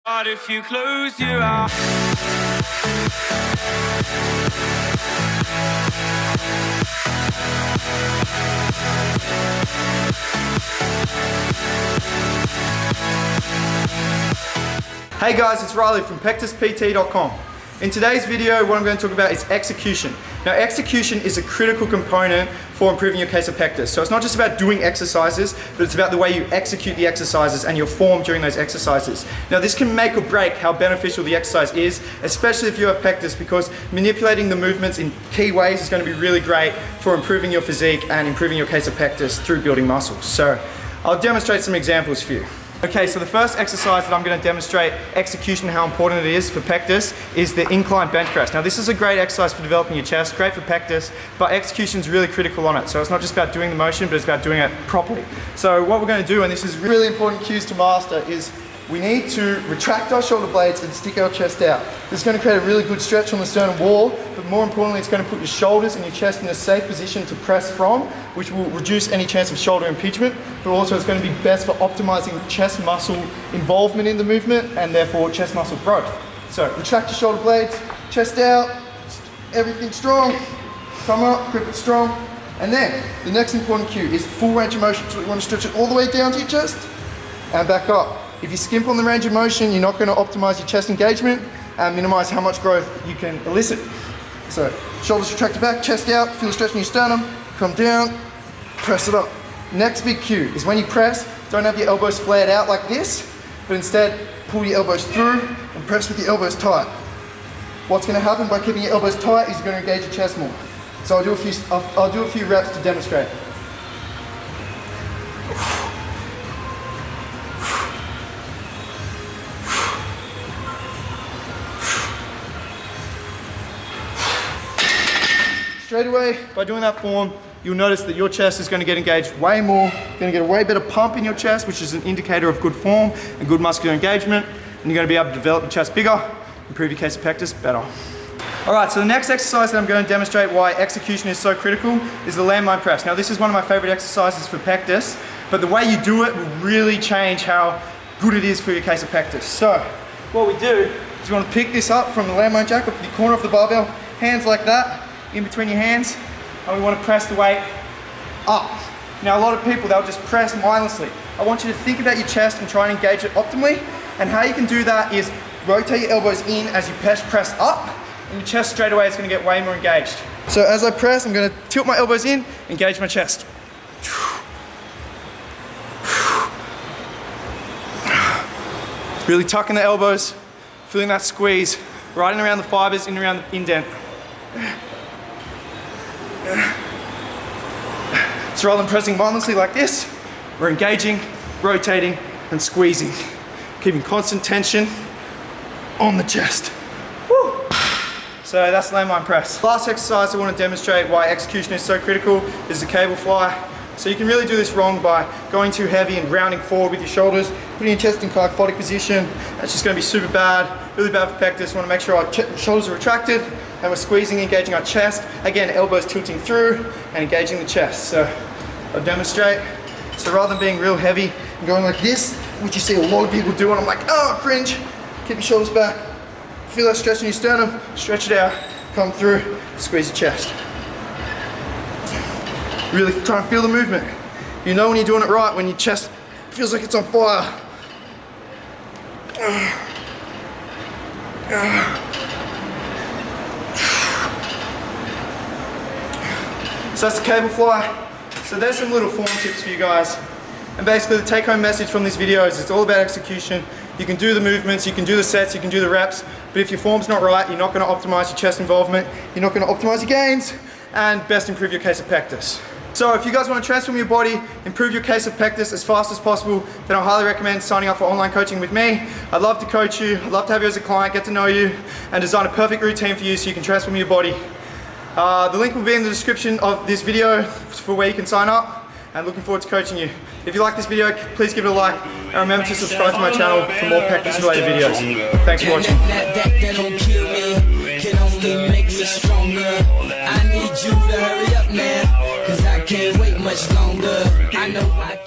But if you close your eyes. Hey guys, it's Riley from PectusPT.com. In today's video, what I'm going to talk about is execution. Now, execution is a critical component for improving your case of pectus. So it's not just about doing exercises, but it's about the way you execute the exercises and your form during those exercises. Now, this can make or break how beneficial the exercise is, especially if you have pectus, because manipulating the movements in key ways is going to be really great for improving your physique and improving your case of pectus through building muscles. So I'll demonstrate some examples for you. Okay, so the first exercise that I'm going to demonstrate execution, how important it is for pectus, is the incline bench press. Now, this is a great exercise for developing your chest, great for pectus, but execution is really critical on it. So it's not just about doing the motion, but it's about doing it properly. So what we're going to do, and this is really important cues to master, is we need to retract our shoulder blades and stick our chest out. This is going to create a really good stretch on the sternum wall, but more importantly, it's going to put your shoulders and your chest in a safe position to press from, which will reduce any chance of shoulder impingement, but also it's going to be best for optimizing chest muscle involvement in the movement and therefore chest muscle growth. So retract your shoulder blades, chest out, everything strong, come up, grip it strong, and then the next important cue is full range of motion. So you want to stretch it all the way down to your chest and back up. If you skimp on the range of motion, you're not going to optimize your chest engagement and minimize how much growth you can elicit. So shoulders retracted back, chest out, feel the stretch in your sternum, come down, press it up. Next big cue is when you press, don't have your elbows flared out like this, but instead pull your elbows through and press with your elbows tight. What's going to happen by keeping your elbows tight is you're going to engage your chest more. So I'll do a few reps to demonstrate. Straight away, by doing that form, you'll notice that your chest is going to get engaged way more. You're going to get a way better pump in your chest, which is an indicator of good form and good muscular engagement. And you're going to be able to develop your chest bigger, improve your case of pectus better. All right, so the next exercise that I'm going to demonstrate why execution is so critical is the landline press. Now, this is one of my favorite exercises for pectus, but the way you do it will really change how good it is for your case of pectus. So what we do is we want to pick this up from the landline jack, up the corner of the barbell, hands like that, in between your hands, and we want to press the weight up. Now, a lot of people, they'll just press mindlessly. I want you to think about your chest and try and engage it optimally, and how you can do that is rotate your elbows in as you press up, and your chest straight away is going to get way more engaged. So as I press, I'm going to tilt my elbows in, engage my chest. Really tucking the elbows, feeling that squeeze, right in around the fibers, in around the indent. So rather than pressing mindlessly like this, we're engaging, rotating, and squeezing, keeping constant tension on the chest. Woo. So that's landline press. Last exercise I want to demonstrate why execution is so critical is the cable fly. So you can really do this wrong by going too heavy and rounding forward with your shoulders, putting your chest in kyphotic position. That's just going to be super bad, really bad for pectus. We want to make sure our shoulders are retracted and we're squeezing, engaging our chest. Again, elbows tilting through and engaging the chest. So I'll demonstrate. So rather than being real heavy and going like this, which you see a lot of people do, and I'm like, oh, cringe. Keep your shoulders back. Feel that stretch in your sternum, stretch it out, come through, squeeze your chest. Really try and feel the movement. You know when you're doing it right, when your chest feels like it's on fire. So that's the cable fly. So there's some little form tips for you guys. And basically the take-home message from this video is it's all about execution. You can do the movements, you can do the sets, you can do the reps, but if your form's not right, you're not going to optimize your chest involvement, you're not going to optimize your gains, and best improve your case of pectus. So if you guys want to transform your body, improve your case of pectus as fast as possible, then I highly recommend signing up for online coaching with me. I'd love to coach you, I'd love to have you as a client, get to know you, and design a perfect routine for you so you can transform your body. The link will be in the description of this video for where you can sign up, and looking forward to coaching you. If you like this video, please give it a like, and remember to subscribe to my channel for more pectus related videos. Thanks for watching. I need you to hurry up now, 'cause I can't wait much longer. I know I can't.